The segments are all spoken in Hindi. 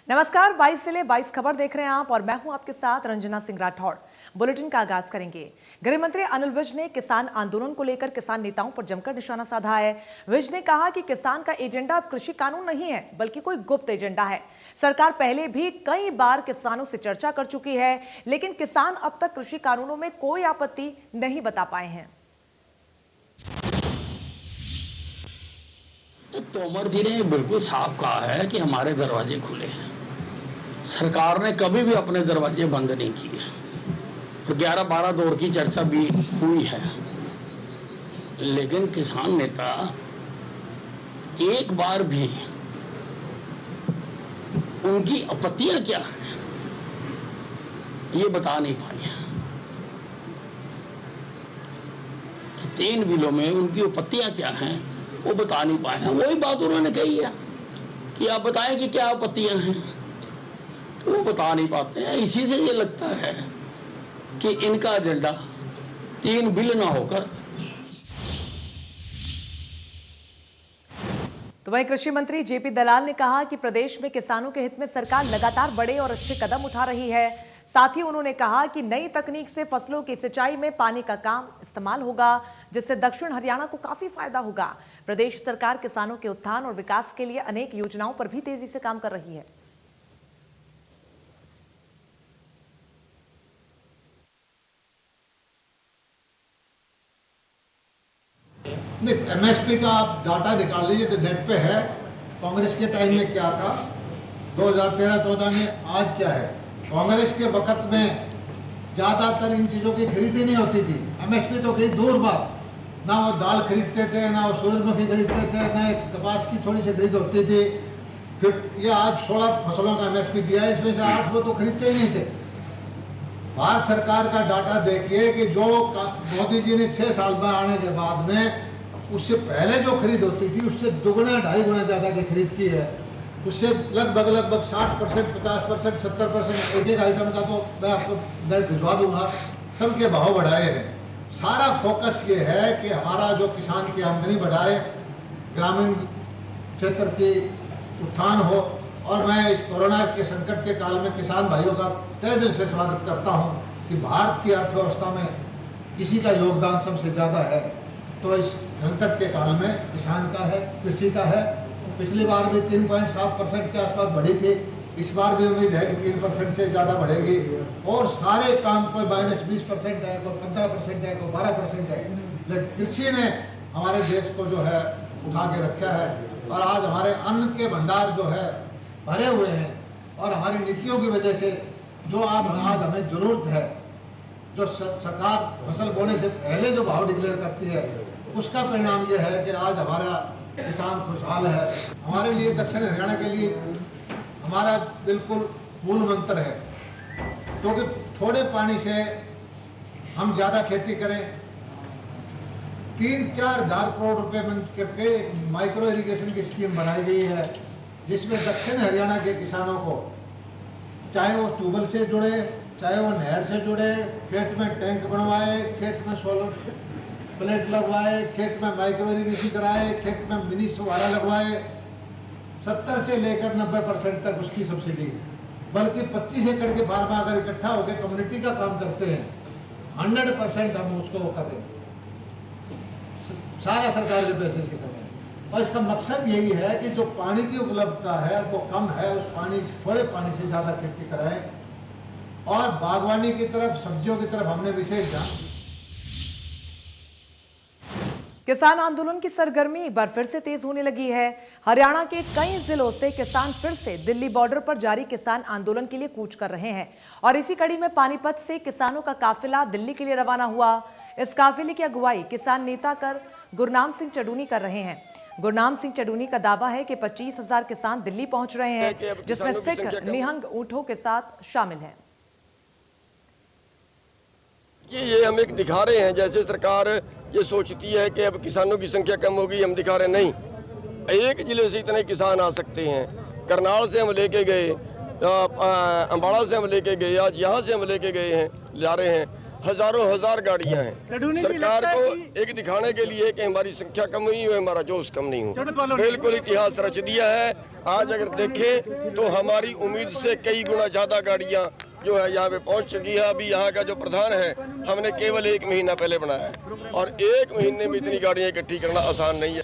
नमस्कार, 22 से 22 खबर देख रहे हैं आप और मैं हूं आपके साथ रंजना सिंह राठौड़। बुलेटिन का आगाज करेंगे। गृह मंत्री अनिल विज ने किसान आंदोलन को लेकर किसान नेताओं पर जमकर निशाना साधा है। विज ने कहा कि किसान का एजेंडा अब कृषि कानून नहीं है बल्कि कोई गुप्त एजेंडा है। सरकार पहले भी कई बार किसानों से चर्चा कर चुकी है, लेकिन किसान अब तक कृषि कानूनों में कोई आपत्ति नहीं बता पाए हैं। तोमर जी ने बिल्कुल साफ कहा है कि हमारे दरवाजे खुले हैं। सरकार ने कभी भी अपने दरवाजे बंद नहीं किए। 11-12 दौर की चर्चा भी हुई है, लेकिन किसान नेता एक बार भी उनकी आपत्तियां क्या हैं ये बता नहीं पाए। 3 बिलों में उनकी आपत्तियां क्या हैं वो बता नहीं पाए हैं। वही बात उन्होंने कही है कि आप बताएं कि क्या आपत्तियां हैं, वो बता नहीं पाते हैं। इसी से ये लगता है कि इनका एजेंडा 3 बिल ना होकर। तो वहीं कृषि मंत्री जेपी दलाल ने कहा कि प्रदेश में किसानों के हित में सरकार लगातार बड़े और अच्छे कदम उठा रही है। साथ ही उन्होंने कहा कि नई तकनीक से फसलों की सिंचाई में पानी का काम इस्तेमाल होगा, जिससे दक्षिण हरियाणा को काफी फायदा होगा। प्रदेश सरकार किसानों के उत्थान और विकास के लिए अनेक योजनाओं पर भी तेजी से काम कर रही है। नहीं, एमएसपी का आप डाटा निकाल लीजिए तो नेट पे है। कांग्रेस के टाइम में क्या था, 2013-14 में आज क्या है। कांग्रेस के वक्त में ज्यादातर इन चीजों की खरीदी नहीं होती थी। एमएसपी तो कहीं दूर बात, ना वो दाल खरीदते थे, ना वो सूरजमुखी खरीदते थे, ना कपास की थोड़ी सी खरीद होती थी। फिर ये आज 16 फसलों का एमएसपी दिया है, इसमें से 8 वो तो खरीदते ही नहीं थे। भारत सरकार का डाटा देखिए कि जो मोदी जी ने 6 साल में आने के बाद में उससे पहले जो खरीद होती थी उससे दुगना 2.5 गुना ज्यादा की खरीद की है। उससे लगभग 60%, 50%, 70% एक आइटम का तो मैं आपको नेट भिजवा दूंगा, सबके भाव बढ़ाए हैं। सारा फोकस ये है कि हमारा जो किसान की आमदनी बढ़ाए, ग्रामीण क्षेत्र की उत्थान हो। और मैं इस कोरोना के संकट के काल में किसान भाइयों का तहे दिल से स्वागत करता हूं कि भारत की अर्थव्यवस्था में किसी का योगदान सबसे ज्यादा है तो इस संकट के काल में किसान का है, कृषि का है। पिछली बार भी 3.7% के आसपास बढ़ी थी, इस बार भी उम्मीद है कि 3% से ज्यादा बढ़ेगी। और सारे काम कोई -20% है, कोई 15% है, कोई 12% है, लेकिन कृषि ने हमारे देश को जो है उठा के रखा है। और आज हमारे अन्न के भंडार जो है भरे हुए हैं और हमारी नीतियों की वजह से जो आज हमें जरूरत है, जो सरकार फसल बोने से पहले जो भाव डिक्लेयर करती है, उसका परिणाम यह है कि आज हमारा किसान खुशहाल है। हमारे लिए दक्षिण हरियाणा के लिए हमारा बिल्कुल मूल मंत्र है, क्योंकि थोड़े पानी से हम ज्यादा खेती करें। 3-4 हजार करोड़ रुपए करके माइक्रो इरिगेशन की स्कीम बनाई गई है, जिसमें दक्षिण हरियाणा के किसानों को चाहे वो ट्यूबवेल से जुड़े, चाहे वो नहर से जुड़े, खेत में टैंक बनवाए, खेत में सोलर प्लेट लगवाए, खेत में माइक्रो इरिगेशन कराए, खेत में मिनी फुहारा लगवाए, 70 से लेकर 90% तक उसकी सब्सिडी। बल्कि 25 एकड़ के फार्मा अगर इकट्ठा होकर कम्युनिटी का काम करते हैं, 100% हम उसको करें, सारा सरकार के पैसे से करें। और इसका मकसद यही है कि जो पानी की उपलब्धता है वो कम है, उस पानी थोड़े पानी से ज्यादा खेती कराएं। और बागवानी की तरफ, सब्जियों की तरफ हमने विशेष ध्यान। किसान आंदोलन की सरगर्मी एक बार फिर से तेज होने लगी है। हरियाणा के कई जिलों से किसान फिर से दिल्ली बॉर्डर पर जारी किसान आंदोलन के लिए कूच कर रहे हैं और इसी कड़ी में पानीपत से किसानों का काफिला दिल्ली के लिए रवाना हुआ। इस काफिले की अगुवाई किसान नेता गुरनाम सिंह चडूनी कर रहे हैं। गुरनाम सिंह चडूनी का दावा है कि 25,000 किसान दिल्ली पहुंच रहे हैं, जिसमें सिख निहंग ऊंटों के साथ शामिल हैं। ये हम एक दिखा रहे हैं, जैसे सरकार ये सोचती है कि अब किसानों की संख्या कम होगी, हम दिखा रहे नहीं। एक जिले से इतने किसान आ सकते हैं। करनाल से हम लेके गए, अम्बाड़ा से हम लेके गए, आज यहाँ से हम लेके गए हैं, ला रहे हैं। हजारों हजार गाड़ियां हैं। सरकार को एक दिखाने के लिए कि हमारी संख्या कम हुई है, हमारा जोश कम नहीं हुआ। बिल्कुल इतिहास रच दिया है। आज अगर देखें तो हमारी उम्मीद से कई गुना ज्यादा गाड़ियां जो है यहाँ पे पहुंच चुकी है। अभी यहाँ का जो प्रधान है हमने केवल 1 महीना पहले बनाया है और 1 महीने में इतनी गाड़ियां इकट्ठी करना आसान नहीं है।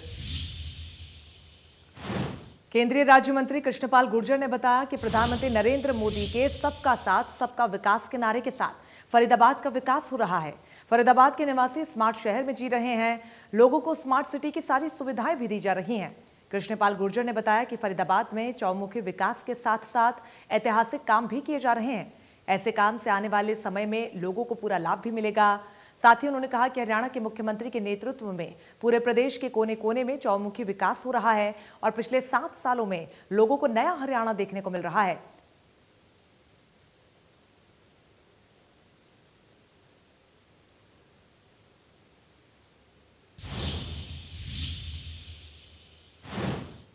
केंद्रीय राज्य मंत्री कृष्णपाल गुर्जर ने बताया कि प्रधानमंत्री नरेंद्र मोदी के सबका साथ सबका विकास के नारे के साथ फरीदाबाद का विकास हो रहा है। फरीदाबाद के निवासी स्मार्ट शहर में जी रहे हैं। लोगों को स्मार्ट सिटी की सारी सुविधाएं भी दी जा रही हैं। कृष्णपाल गुर्जर ने बताया कि फरीदाबाद में चौमुखी विकास के साथ साथ ऐतिहासिक काम भी किए जा रहे हैं। ऐसे काम से आने वाले समय में लोगों को पूरा लाभ भी मिलेगा। साथ ही उन्होंने कहा कि हरियाणा के मुख्यमंत्री के नेतृत्व में पूरे प्रदेश के कोने कोने में चौमुखी विकास हो रहा है और पिछले 7 सालों में लोगों को नया हरियाणा देखने को मिल रहा है।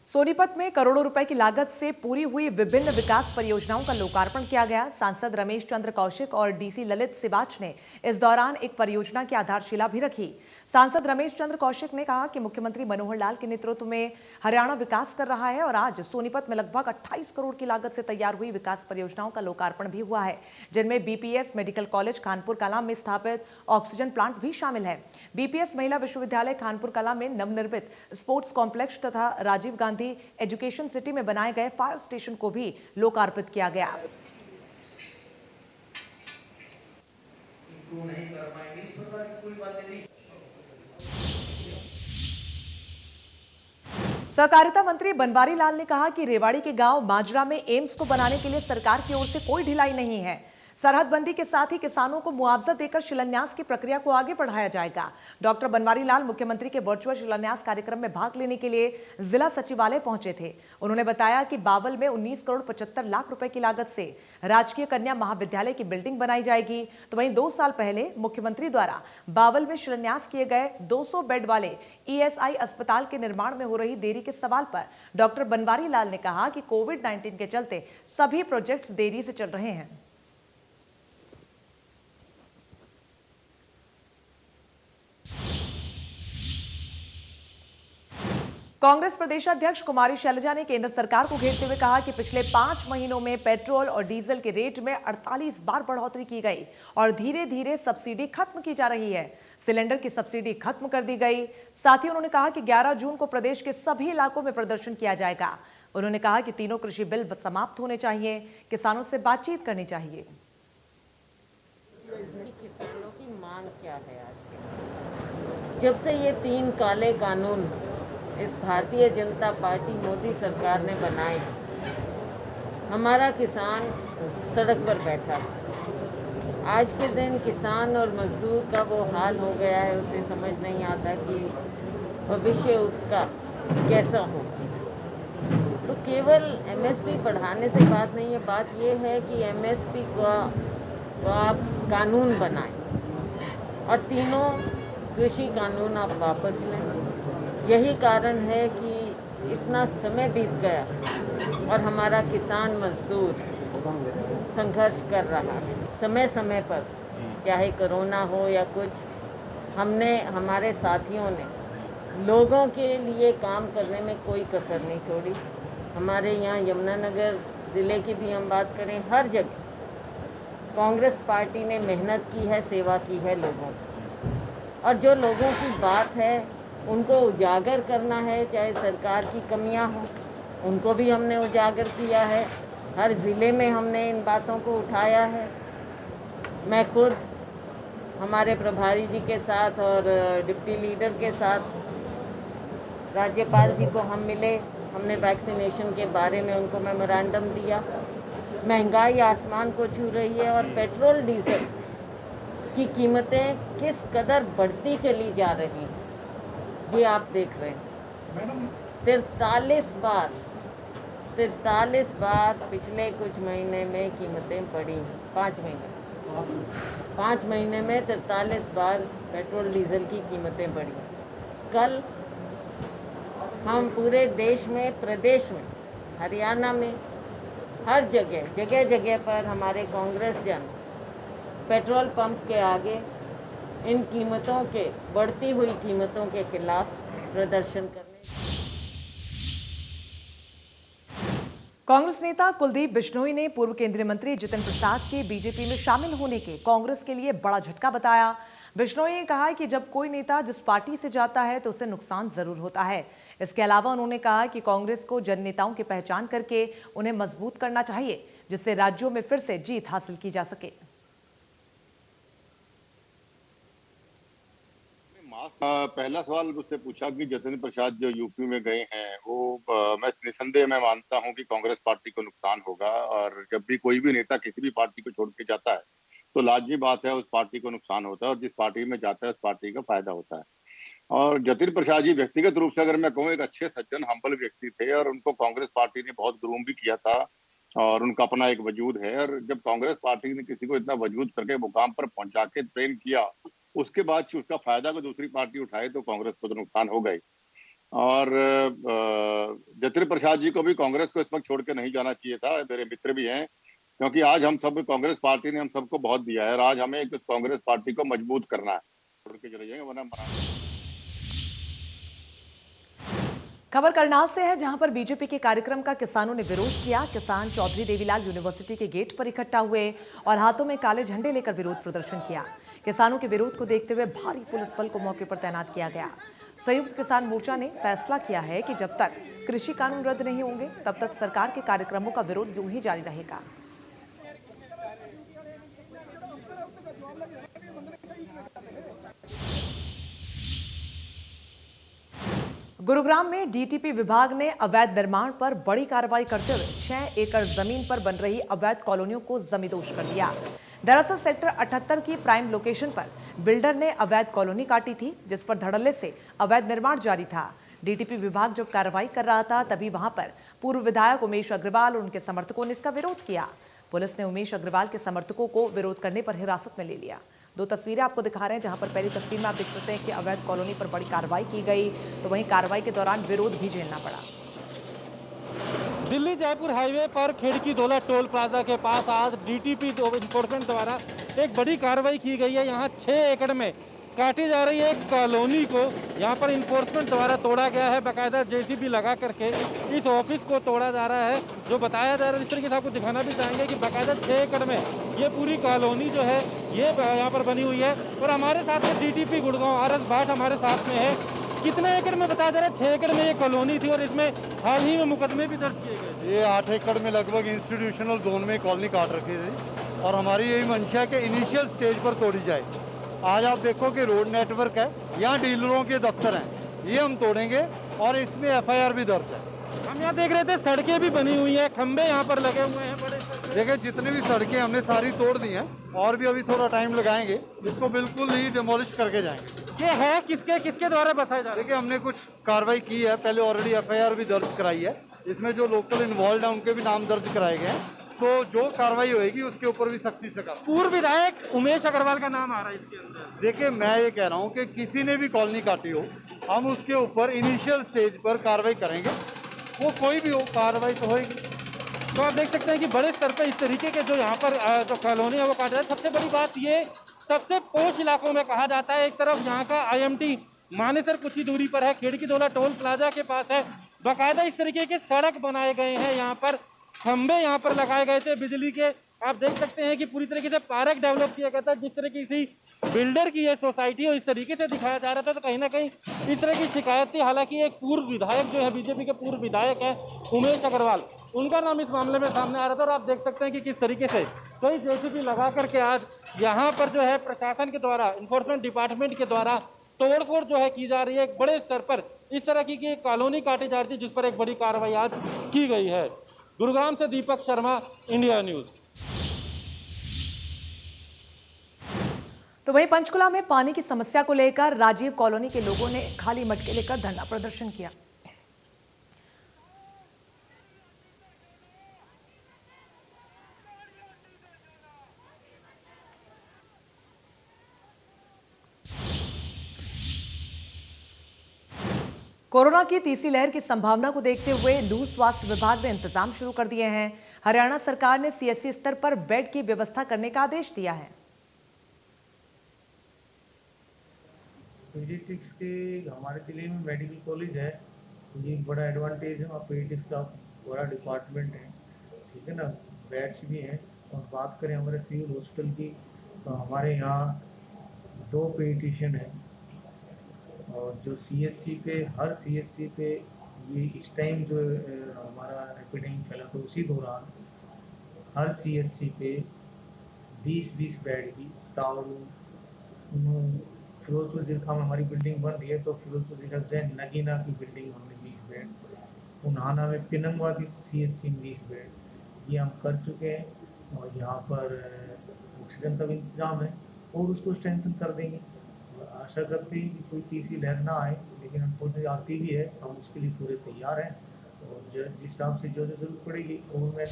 सोनीपत में करोड़ों रुपए की लागत से पूरी हुई विभिन्न विकास परियोजनाओं का लोकार्पण किया गया। सांसद रमेश चंद्र कौशिक और डीसी ललित सिबाच ने इस दौरान एक परियोजना की आधारशिला भी रखी। सांसद रमेश चंद्र कौशिक ने कहा कि मुख्यमंत्री मनोहर लाल के नेतृत्व में हरियाणा विकास कर रहा है और आज सोनीपत में लगभग 28 करोड़ की लागत से तैयार हुई विकास परियोजनाओं का लोकार्पण भी हुआ है, जिनमें BPS medical college Kanpur Kalan में स्थापित ऑक्सीजन प्लांट भी शामिल है। बीपीएस महिला विश्वविद्यालय कानपुर कलां में नवनिर्मित स्पोर्ट्स कॉम्प्लेक्स तथा राजीव गांधी एजुकेशन सिटी में बनाए गए फायर स्टेशन को भी लोकार्पित किया गया। सहकारिता मंत्री बनवारी लाल ने कहा कि रेवाड़ी के गांव माजरा में एम्स को बनाने के लिए सरकार की ओर से कोई ढिलाई नहीं है। सरहदबंदी के साथ ही किसानों को मुआवजा देकर शिलान्यास की प्रक्रिया को आगे बढ़ाया जाएगा। डॉक्टर बनवारी लाल मुख्यमंत्री के वर्चुअल शिलान्यास कार्यक्रम में भाग लेने के लिए जिला सचिवालय पहुंचे थे। उन्होंने बताया कि बावल में 19 करोड़ 75 लाख रुपए की लागत से राजकीय कन्या महाविद्यालय की बिल्डिंग बनाई जाएगी। तो वहीं 2 साल पहले मुख्यमंत्री द्वारा बावल में शिलान्यास किए गए 200 बेड वाले ईएसआई अस्पताल के निर्माण में हो रही देरी के सवाल पर डॉक्टर बनवारी लाल ने कहा कि कोविड-19 के चलते सभी प्रोजेक्ट्स देरी से चल रहे हैं। कांग्रेस प्रदेशाध्यक्ष कुमारी शैलजा ने केंद्र सरकार को घेरते हुए कहा कि पिछले 5 महीनों में पेट्रोल और डीजल के रेट में 48 बार बढ़ोतरी की गई और धीरे धीरे सब्सिडी खत्म की जा रही है। सिलेंडर की सब्सिडी खत्म कर दी गई। साथ ही उन्होंने कहा कि 11 जून को प्रदेश के सभी इलाकों में प्रदर्शन किया जाएगा। उन्होंने कहा कि तीनों कृषि बिल समाप्त होने चाहिए, किसानों से बातचीत करनी चाहिए। किसानों की मांग क्या है आज? जब से ये 3 काले कानून इस भारतीय जनता पार्टी मोदी सरकार ने बनाए, हमारा किसान सड़क पर बैठा। आज के दिन किसान और मजदूर का वो हाल हो गया है, उसे समझ नहीं आता कि भविष्य उसका कैसा हो। तो केवल एमएसपी बढ़ाने से बात नहीं है, बात ये है कि एमएसपी का आप कानून बनाएं और तीनों कृषि कानून आप वापस लें। यही कारण है कि इतना समय बीत गया और हमारा किसान मजदूर संघर्ष कर रहा है। समय समय पर चाहे कोरोना हो या कुछ, हमने हमारे साथियों ने लोगों के लिए काम करने में कोई कसर नहीं छोड़ी। हमारे यहाँ यमुनानगर ज़िले की भी हम बात करें, हर जगह कांग्रेस पार्टी ने मेहनत की है, सेवा की है लोगों की। और जो लोगों की बात है उनको उजागर करना है, चाहे सरकार की कमियां हों उनको भी हमने उजागर किया है। हर ज़िले में हमने इन बातों को उठाया है। मैं खुद हमारे प्रभारी जी के साथ और डिप्टी लीडर के साथ राज्यपाल जी को हम मिले, हमने वैक्सीनेशन के बारे में उनको मेमोरेंडम दिया। महंगाई आसमान को छू रही है और पेट्रोल डीजल की कीमतें किस कदर बढ़ती चली जा रही हैं ये आप देख रहे हैं। 43 बार पिछले कुछ महीने में कीमतें बढ़ी। 5 महीने में 43 बार पेट्रोल डीजल की कीमतें बढ़ी। कल हम पूरे देश में, प्रदेश में, हरियाणा में, हर जगह पर हमारे कांग्रेस जन पेट्रोल पंप के आगे इन कीमतों के, बढ़ती हुई कीमतों के खिलाफ प्रदर्शन करने। कांग्रेस नेता कुलदीप बिश्नोई ने पूर्व केंद्रीय मंत्री जितिन प्रसाद के बीजेपी में शामिल होने के कांग्रेस के लिए बड़ा झटका बताया। बिश्नोई ने कहा कि जब कोई नेता जिस पार्टी से जाता है तो उसे नुकसान जरूर होता है। इसके अलावा उन्होंने कहा कि कांग्रेस को जन नेताओं की पहचान करके उन्हें मजबूत करना चाहिए, जिससे राज्यों में फिर से जीत हासिल की जा सके। पहला सवाल उससे पूछा कि जितिन प्रसाद जो यूपी में गए हैं वो मैं निसंदेह मैं मानता हूं कि कांग्रेस पार्टी को नुकसान होगा, और जब भी कोई भी नेता किसी भी पार्टी को छोड़ के जाता है तो लाजमी बात है उस पार्टी को नुकसान होता है, और जिस पार्टी में जाता है उस पार्टी का फायदा होता है। और जितिन प्रसाद जी व्यक्तिगत रूप से अगर मैं कहूँ एक अच्छे सज्जन हम्बल व्यक्ति थे, और उनको कांग्रेस पार्टी ने बहुत ग्रूम भी किया था, और उनका अपना एक वजूद है। और जब कांग्रेस पार्टी ने किसी को इतना वजूद करके मुकाम पर पहुंचा के ट्रेन किया, उसके बाद उसका फायदा को दूसरी पार्टी उठाए तो कांग्रेस को तो नुकसान हो गई। और जितिन प्रसाद जी को भी कांग्रेस को इस वक्त छोड़ के नहीं जाना चाहिए था। मेरे मित्र भी हैं, क्योंकि आज हम सब, कांग्रेस पार्टी ने हम सबको बहुत दिया है, और आज हमें कांग्रेस पार्टी को मजबूत करना है। छोड़ के चले जाएंगे वरना। खबर करनाल से है, जहां पर बीजेपी के कार्यक्रम का किसानों ने विरोध किया। किसान चौधरी देवीलाल यूनिवर्सिटी के गेट पर इकट्ठा हुए और हाथों में काले झंडे लेकर विरोध प्रदर्शन किया। किसानों के विरोध को देखते हुए भारी पुलिस बल को मौके पर तैनात किया गया। संयुक्त किसान मोर्चा ने फैसला किया है कि जब तक कृषि कानून रद्द नहीं होंगे तब तक सरकार के कार्यक्रमों का विरोध यूं ही जारी रहेगा। गुरुग्राम में डीटीपी विभाग ने अवैध निर्माण पर बड़ी कार्रवाई करते हुए 6 एकड़ जमीन पर बन रही अवैध कॉलोनियों को जमींदोज कर दिया। दरअसल सेक्टर 78 की प्राइम लोकेशन पर बिल्डर ने अवैध कॉलोनी काटी थी, जिस पर धड़ल्ले से अवैध निर्माण जारी था। डीटीपी विभाग जब कार्रवाई कर रहा था तभी वहां पर पूर्व विधायक उमेश अग्रवाल और उनके समर्थकों ने इसका विरोध किया। पुलिस ने उमेश अग्रवाल के समर्थकों को विरोध करने पर हिरासत में ले लिया। 2 तस्वीरें आपको दिखा रहे हैं, जहां पर पहली तस्वीर में आप देख सकते हैं कि अवैध कॉलोनी पर बड़ी कार्रवाई की गई, तो वहीं कार्रवाई के दौरान विरोध भी झेलना पड़ा। दिल्ली जयपुर हाईवे पर खिड़की धोला टोल प्लाजा के पास आज डीटीपी एनफोर्समेंट द्वारा एक बड़ी कार्रवाई की गई है। यहाँ 6 एकड़ में काटी जा रही है एक कॉलोनी को यहाँ पर इन्फोर्समेंट द्वारा तोड़ा गया है। बाकायदा जेसीबी लगा करके इस ऑफिस को तोड़ा जा रहा है। जो बताया जा रहा है, इस तरीके से आपको दिखाना भी चाहेंगे कि बाकायदा 6 एकड़ में ये पूरी कॉलोनी जो है ये यहाँ पर बनी हुई है। और हमारे साथ में डीटीपी गुड़गांव आरएस भाट हमारे साथ में है। कितने एकड़ में बताया जा रहा है? 6 एकड़ में ये कॉलोनी थी और इसमें हाल ही में मुकदमे भी दर्ज किए गए। ये 8 एकड़ में लगभग इंस्टीट्यूशनल जोन में कॉलोनी काट रखी थी, और हमारी यही मंशा है कि इनिशियल स्टेज पर तोड़ी जाए। आज आप देखो कि रोड नेटवर्क है, यहाँ डीलरों के दफ्तर हैं, ये हम तोड़ेंगे और इसमें एफआईआर भी दर्ज है। हम यहाँ देख रहे थे सड़कें भी बनी हुई है, खंबे यहाँ पर लगे हुए हैं बड़े। देखिए जितनी भी सड़कें हमने सारी तोड़ दी हैं, और भी अभी थोड़ा टाइम लगाएंगे, इसको बिल्कुल ही डिमोलिश करके जाएंगे। ये है किसके द्वारा बताया जा रहा है? देखिए हमने कुछ कार्रवाई की है, पहले ऑलरेडी एफआईआर भी दर्ज कराई है। इसमें जो लोकल इन्वॉल्व है उनके भी नाम दर्ज कराए गए हैं, तो जो कार्रवाई होगी उसके ऊपर भी सख्ती से कर। पूर्व विधायक उमेश अग्रवाल का नाम आ रहा है इसके अंदर। देखिए मैं ये कह रहा हूँ कि किसी ने भी कॉलोनी काटी हो, हम उसके ऊपर इनिशियल स्टेज पर कार्रवाई करेंगे, वो कोई भी हो कार्रवाई तो होगी। तो आप देख सकते हैं कि बड़े स्तर पर इस तरीके के जो यहाँ पर जो कॉलोनी है वो काट रहा है। सबसे बड़ी बात ये सबसे पोश इलाकों में कहा जाता है। एक तरफ यहाँ का आईएमटी मानेसर कुछ ही दूरी पर है, खिड़की धोला टोल प्लाजा के पास है। बाकायदा इस तरीके के सड़क बनाए गए हैं, यहाँ पर खंबे यहाँ पर लगाए गए थे बिजली के। आप देख सकते हैं कि पूरी तरीके से पार्क डेवलप किया गया था। जिस तरह की किसी बिल्डर की ये सोसाइटी और इस तरीके से दिखाया जा रहा था, तो कहीं ना कहीं इस तरह की शिकायत थी। हालांकि एक पूर्व विधायक जो है, बीजेपी के पूर्व विधायक है उमेश अग्रवाल, उनका नाम इस मामले में सामने आ रहा था। और आप देख सकते हैं कि किस तरीके से कई जेसीबी लगा करके आज यहाँ पर जो है प्रशासन के द्वारा, इन्फोर्समेंट डिपार्टमेंट के द्वारा तोड़फोड़ जो है की जा रही है। एक बड़े स्तर पर इस तरह की कॉलोनी काटी जा रही थी, जिस पर एक बड़ी कार्रवाई आज की गई है। गुरुग्राम से दीपक शर्मा, इंडिया न्यूज। तो वहीं पंचकुला में पानी की समस्या को लेकर राजीव कॉलोनी के लोगों ने खाली मटके लेकर धरना प्रदर्शन किया। कोरोना की तीसरी लहर की संभावना को देखते हुए लू स्वास्थ्य विभाग ने इंतजाम शुरू कर दिए हैं। हरियाणा सरकार ने सीएससी स्तर पर बेड की व्यवस्था करने का आदेश दिया है। पीडियाट्रिक्स के हमारे ज़िले में मेडिकल कॉलेज है, ये एक बड़ा एडवांटेज है। और पीडियाट्रिक्स का बड़ा डिपार्टमेंट है, ठीक है ना, बेड्स भी हैं। और बात करें हमारे सिविल हॉस्पिटल की, तो हमारे यहाँ 2 पीडियाट्रिशियन हैं। और जो CHC पे, हर CHC पे ये इस टाइम जो हमारा एपिडेमिक फैला था, उसी दौरान हर CHC पे 20-20 बेड की तावरू फिरोजपुर जिरखा में हमारी बिल्डिंग बन रही है, तो फिरोजपुर जिरखा नगीना की बिल्डिंग हमने 20 बेड, उन्हाना में पिनंगवा की CHC में 20 बेड ये हम कर चुके हैं। और यहाँ पर ऑक्सीजन का भी इंतजाम है और उसको स्ट्रेंथन कर देंगे। आशा करते हैं कि कोई तीसरी लहर ना आए, लेकिन अनफॉर्चुनेटली आती भी है, हम उसके लिए पूरे तैयार हैं। और जिस हिसाब से जो जरूरत पड़ेगी वो मैं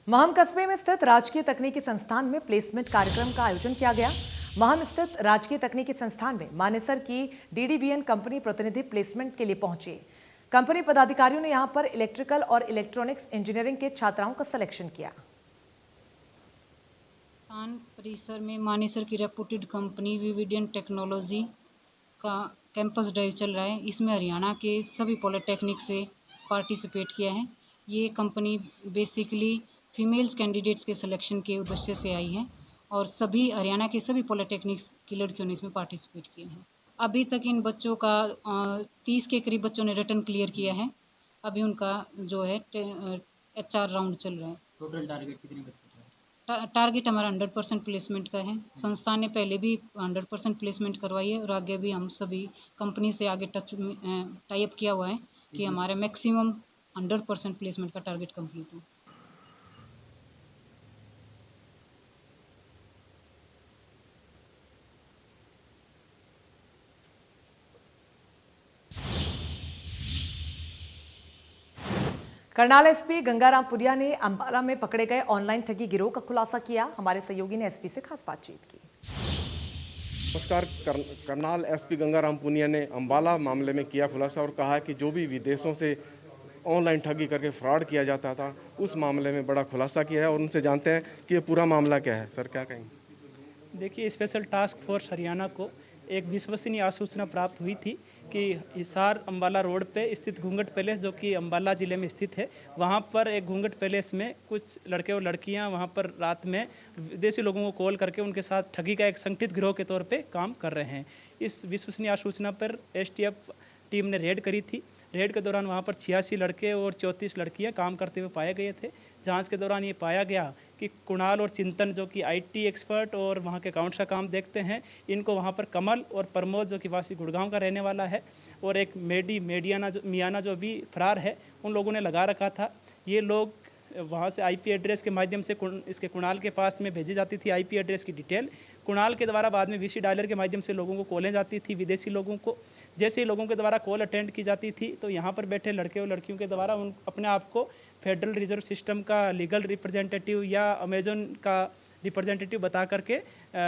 महम कस्बे में स्थित राजकीय तकनीकी संस्थान में प्लेसमेंट कार्यक्रम का आयोजन किया गया। महम स्थित राजकीय तकनीकी संस्थान में मानेसर की DDVN कंपनी प्रतिनिधि प्लेसमेंट के लिए पहुंचे। कंपनी पदाधिकारियों ने यहां पर इलेक्ट्रिकल और इलेक्ट्रॉनिक्स इंजीनियरिंग के छात्राओं का सिलेक्शन किया। परिसर में मानेसर की रेपुटेड कंपनी विविडियन टेक्नोलॉजी का कैंपस ड्राइव चल रहा है। इसमें हरियाणा के सभी पॉलिटेक्निक से पार्टिसिपेट किया है। ये कंपनी बेसिकली फीमेल्स कैंडिडेट्स के सिलेक्शन के उद्देश्य से आई है और सभी हरियाणा के सभी पॉलिटेक्निक्स की लड़कियों ने इसमें पार्टिसिपेट किया है। अभी तक इन बच्चों का 30 के करीब बच्चों ने रिटर्न क्लियर किया है। अभी उनका जो है HR राउंड चल रहा है। टोटल टारगेट कितने बच्चे? टारगेट हमारा 100% प्लेसमेंट का है। संस्थान ने पहले भी 100% प्लेसमेंट करवाई है और आगे भी हम सभी कंपनी से आगे टाई अप किया हुआ है कि हमारे मैक्सिमम 100% प्लेसमेंट का टारगेट कंप्लीट हो। करनाल SP गंगाराम पुनिया ने अंबाला में पकड़े गए ऑनलाइन ठगी गिरोह का खुलासा किया। हमारे सहयोगी ने SP से खास बातचीत की। नमस्कार। करनाल SP गंगाराम पुनिया ने अंबाला मामले में किया खुलासा और कहा कि जो भी विदेशों से ऑनलाइन ठगी करके फ्रॉड किया जाता था, उस मामले में बड़ा खुलासा किया है और उनसे जानते हैं कि ये पूरा मामला क्या है। सर, क्या कहेंगे? देखिए, स्पेशल टास्क फोर्स हरियाणा को एक विश्वसनीय सूचना प्राप्त हुई थी कि हिसार अंबाला रोड पे स्थित घूंघट पैलेस, जो कि अंबाला ज़िले में स्थित है, वहाँ पर एक घूंघट पैलेस में कुछ लड़के और लड़कियाँ वहाँ पर रात में विदेशी लोगों को कॉल करके उनके साथ ठगी का एक संगठित गिरोह के तौर पे काम कर रहे हैं। इस विश्वसनीय सूचना पर STF टीम ने रेड करी थी। रेड के दौरान वहाँ पर 86 लड़के और 34 लड़कियाँ काम करते हुए पाए गए थे। जांच के दौरान ये पाया गया कि कुणाल और चिंतन, जो कि IT एक्सपर्ट और वहाँ के अकाउंट्स का काम देखते हैं, इनको वहाँ पर कमल और प्रमोद, जो कि वासी गुड़गांव का रहने वाला है, और एक मियाना जो भी फरार है, उन लोगों ने लगा रखा था। ये लोग वहाँ से IP एड्रेस के माध्यम से इसके कुणाल के पास में भेजी जाती थी IP एड्रेस की डिटेल। कुणाल के द्वारा बाद में VC डायलर के माध्यम से लोगों को कॉलें जाती थी, विदेशी लोगों को। जैसे ही लोगों के द्वारा कॉल अटेंड की जाती थी, तो यहाँ पर बैठे लड़के और लड़कियों के द्वारा उन अपने आप को फेडरल रिजर्व सिस्टम का लीगल रिप्रेजेंटेटिव या अमेजन का रिप्रेजेंटेटिव बता करके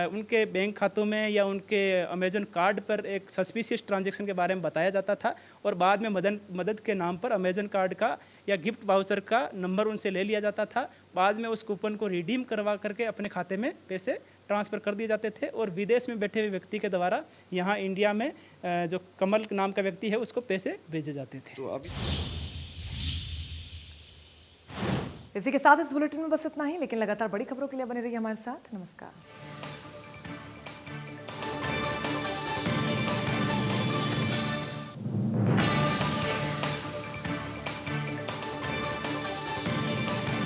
उनके बैंक खातों में या उनके अमेजन कार्ड पर एक सस्पिशियस ट्रांजैक्शन के बारे में बताया जाता था और बाद में मदद के नाम पर अमेजन कार्ड का या गिफ्ट वाउचर का नंबर उनसे ले लिया जाता था। बाद में उस कूपन को रिडीम करवा करके अपने खाते में पैसे ट्रांसफ़र कर दिए जाते थे और विदेश में बैठे हुए व्यक्ति के द्वारा यहाँ इंडिया में जो कमल नाम का व्यक्ति है उसको पैसे भेजे जाते थे। तो अभी इसी के साथ इस बुलेटिन में बस इतना ही, लेकिन लगातार बड़ी खबरों के लिए बने रहिए हमारे साथ। नमस्कार।